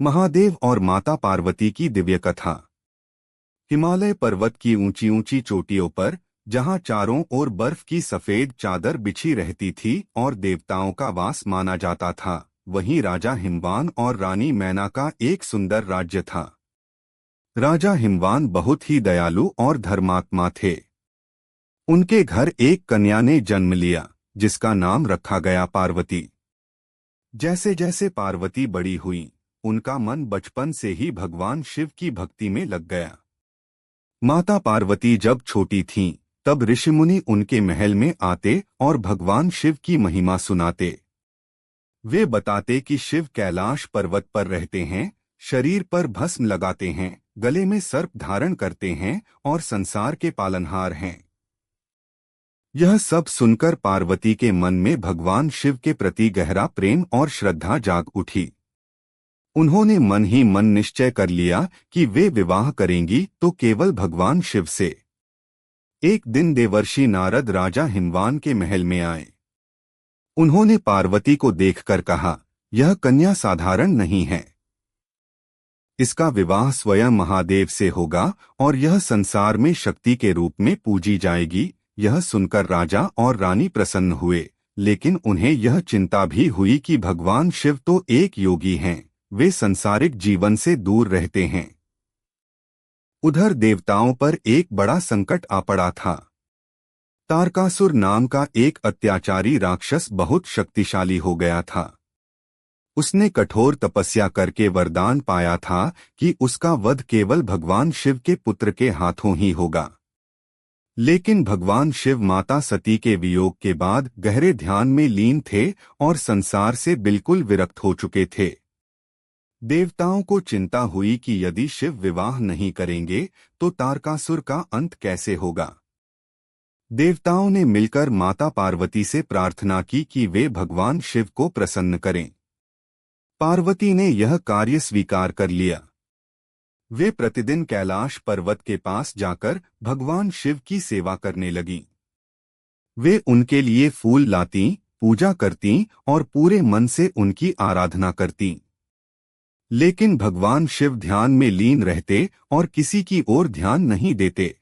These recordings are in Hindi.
महादेव और माता पार्वती की दिव्य कथा। हिमालय पर्वत की ऊंची ऊंची चोटियों पर, जहां चारों ओर बर्फ की सफेद चादर बिछी रहती थी और देवताओं का वास माना जाता था, वहीं राजा हिमवान और रानी मैना का एक सुंदर राज्य था। राजा हिमवान बहुत ही दयालु और धर्मात्मा थे। उनके घर एक कन्या ने जन्म लिया, जिसका नाम रखा गया पार्वती। जैसे जैसे पार्वती बड़ी हुई, उनका मन बचपन से ही भगवान शिव की भक्ति में लग गया। माता पार्वती जब छोटी थीं, तब ऋषिमुनि उनके महल में आते और भगवान शिव की महिमा सुनाते। वे बताते कि शिव कैलाश पर्वत पर रहते हैं, शरीर पर भस्म लगाते हैं, गले में सर्प धारण करते हैं और संसार के पालनहार हैं। यह सब सुनकर पार्वती के मन में भगवान शिव के प्रति गहरा प्रेम और श्रद्धा जाग उठी। उन्होंने मन ही मन निश्चय कर लिया कि वे विवाह करेंगी तो केवल भगवान शिव से। एक दिन देवर्षि नारद राजा हिमवान के महल में आए। उन्होंने पार्वती को देखकर कहा, यह कन्या साधारण नहीं है। इसका विवाह स्वयं महादेव से होगा और यह संसार में शक्ति के रूप में पूजी जाएगी। यह सुनकर राजा और रानी प्रसन्न हुए, लेकिन उन्हें यह चिंता भी हुई कि भगवान शिव तो एक योगी हैं, वे संसारिक जीवन से दूर रहते हैं। उधर देवताओं पर एक बड़ा संकट आ पड़ा था। तारकासुर नाम का एक अत्याचारी राक्षस बहुत शक्तिशाली हो गया था। उसने कठोर तपस्या करके वरदान पाया था कि उसका वध केवल भगवान शिव के पुत्र के हाथों ही होगा। लेकिन भगवान शिव माता सती के वियोग के बाद गहरे ध्यान में लीन थे और संसार से बिल्कुल विरक्त हो चुके थे। देवताओं को चिंता हुई कि यदि शिव विवाह नहीं करेंगे तो तारकासुर का अंत कैसे होगा। देवताओं ने मिलकर माता पार्वती से प्रार्थना की कि वे भगवान शिव को प्रसन्न करें। पार्वती ने यह कार्य स्वीकार कर लिया। वे प्रतिदिन कैलाश पर्वत के पास जाकर भगवान शिव की सेवा करने लगीं। वे उनके लिए फूल लातीं, पूजा करतीं और पूरे मन से उनकी आराधना करतीं। लेकिन भगवान शिव ध्यान में लीन रहते और किसी की ओर ध्यान नहीं देते।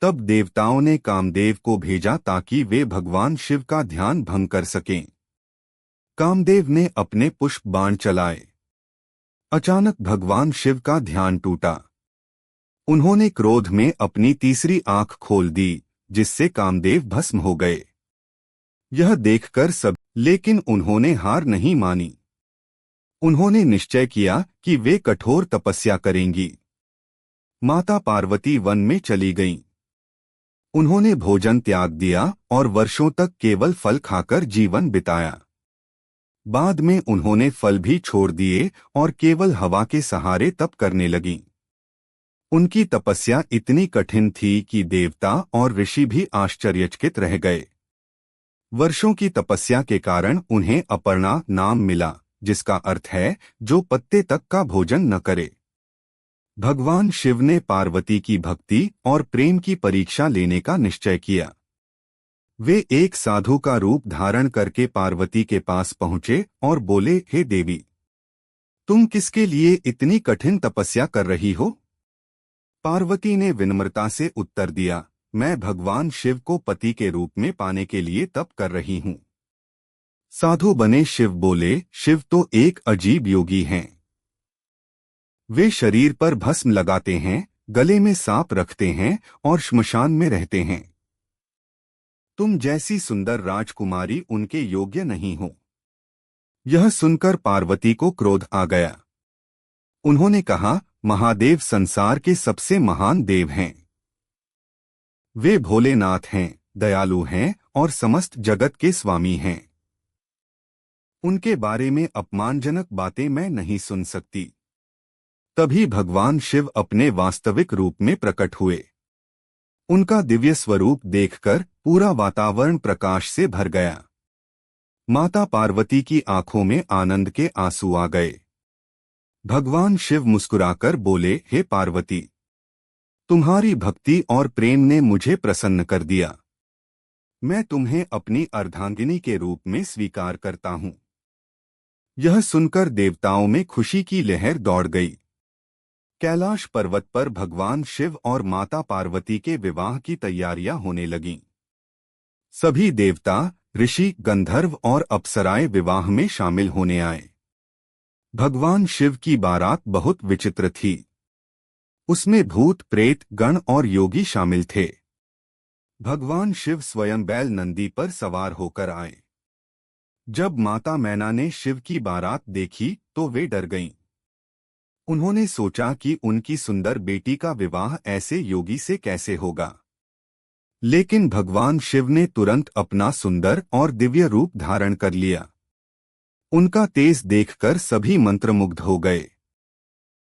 तब देवताओं ने कामदेव को भेजा ताकि वे भगवान शिव का ध्यान भंग कर सकें। कामदेव ने अपने पुष्प बाण चलाए। अचानक भगवान शिव का ध्यान टूटा। उन्होंने क्रोध में अपनी तीसरी आंख खोल दी, जिससे कामदेव भस्म हो गए। यह देखकर सब, लेकिन उन्होंने हार नहीं मानी। उन्होंने निश्चय किया कि वे कठोर तपस्या करेंगी। माता पार्वती वन में चली गईं। उन्होंने भोजन त्याग दिया और वर्षों तक केवल फल खाकर जीवन बिताया। बाद में उन्होंने फल भी छोड़ दिए और केवल हवा के सहारे तप करने लगीं। उनकी तपस्या इतनी कठिन थी कि देवता और ऋषि भी आश्चर्यचकित रह गए। वर्षों की तपस्या के कारण उन्हें अपर्णा नाम मिला, जिसका अर्थ है जो पत्ते तक का भोजन न करे। भगवान शिव ने पार्वती की भक्ति और प्रेम की परीक्षा लेने का निश्चय किया। वे एक साधु का रूप धारण करके पार्वती के पास पहुंचे और बोले, हे देवी, तुम किसके लिए इतनी कठिन तपस्या कर रही हो? पार्वती ने विनम्रता से उत्तर दिया, मैं भगवान शिव को पति के रूप में पाने के लिए तप कर रही हूं। साधु बने शिव बोले, शिव तो एक अजीब योगी हैं। वे शरीर पर भस्म लगाते हैं, गले में सांप रखते हैं और श्मशान में रहते हैं। तुम जैसी सुंदर राजकुमारी उनके योग्य नहीं हो। यह सुनकर पार्वती को क्रोध आ गया। उन्होंने कहा, महादेव संसार के सबसे महान देव हैं। वे भोलेनाथ हैं, दयालु हैं और समस्त जगत के स्वामी हैं। उनके बारे में अपमानजनक बातें मैं नहीं सुन सकती। तभी भगवान शिव अपने वास्तविक रूप में प्रकट हुए। उनका दिव्य स्वरूप देखकर पूरा वातावरण प्रकाश से भर गया। माता पार्वती की आंखों में आनंद के आंसू आ गए। भगवान शिव मुस्कुराकर बोले, हे पार्वती, तुम्हारी भक्ति और प्रेम ने मुझे प्रसन्न कर दिया। मैं तुम्हें अपनी अर्धांगिनी के रूप में स्वीकार करता हूँ। यह सुनकर देवताओं में खुशी की लहर दौड़ गई। कैलाश पर्वत पर भगवान शिव और माता पार्वती के विवाह की तैयारियां होने लगीं। सभी देवता, ऋषि, गंधर्व और अप्सराएं विवाह में शामिल होने आए। भगवान शिव की बारात बहुत विचित्र थी। उसमें भूत, प्रेत, गण और योगी शामिल थे। भगवान शिव स्वयं बैल नंदी पर सवार होकर आए। जब माता मैना ने शिव की बारात देखी तो वे डर गईं। उन्होंने सोचा कि उनकी सुंदर बेटी का विवाह ऐसे योगी से कैसे होगा। लेकिन भगवान शिव ने तुरंत अपना सुंदर और दिव्य रूप धारण कर लिया। उनका तेज देखकर सभी मंत्रमुग्ध हो गए।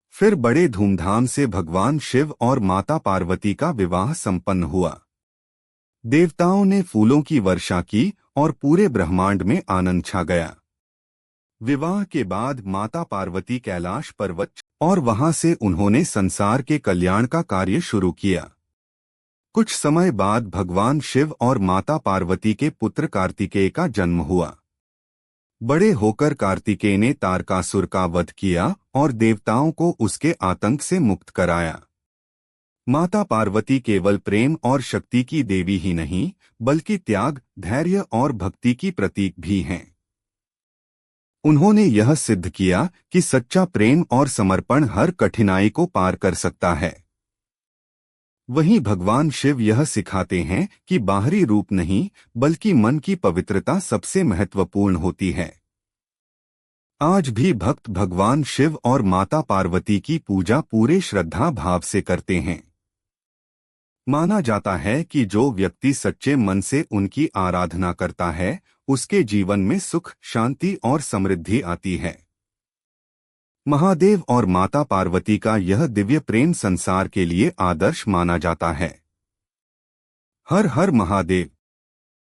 फिर बड़े धूमधाम से भगवान शिव और माता पार्वती का विवाह संपन्न हुआ। देवताओं ने फूलों की वर्षा की और पूरे ब्रह्मांड में आनंद छा गया। विवाह के बाद माता पार्वती कैलाश पर्वत और वहां से उन्होंने संसार के कल्याण का कार्य शुरू किया। कुछ समय बाद भगवान शिव और माता पार्वती के पुत्र कार्तिकेय का जन्म हुआ। बड़े होकर कार्तिकेय ने तारकासुर का वध किया और देवताओं को उसके आतंक से मुक्त कराया। माता पार्वती केवल प्रेम और शक्ति की देवी ही नहीं, बल्कि त्याग, धैर्य और भक्ति की प्रतीक भी हैं। उन्होंने यह सिद्ध किया कि सच्चा प्रेम और समर्पण हर कठिनाई को पार कर सकता है। वहीं भगवान शिव यह सिखाते हैं कि बाहरी रूप नहीं, बल्कि मन की पवित्रता सबसे महत्वपूर्ण होती है। आज भी भक्त भगवान शिव और माता पार्वती की पूजा पूरे श्रद्धा भाव से करते हैं। माना जाता है कि जो व्यक्ति सच्चे मन से उनकी आराधना करता है, उसके जीवन में सुख, शांति और समृद्धि आती है। महादेव और माता पार्वती का यह दिव्य प्रेम संसार के लिए आदर्श माना जाता है। हर हर महादेव।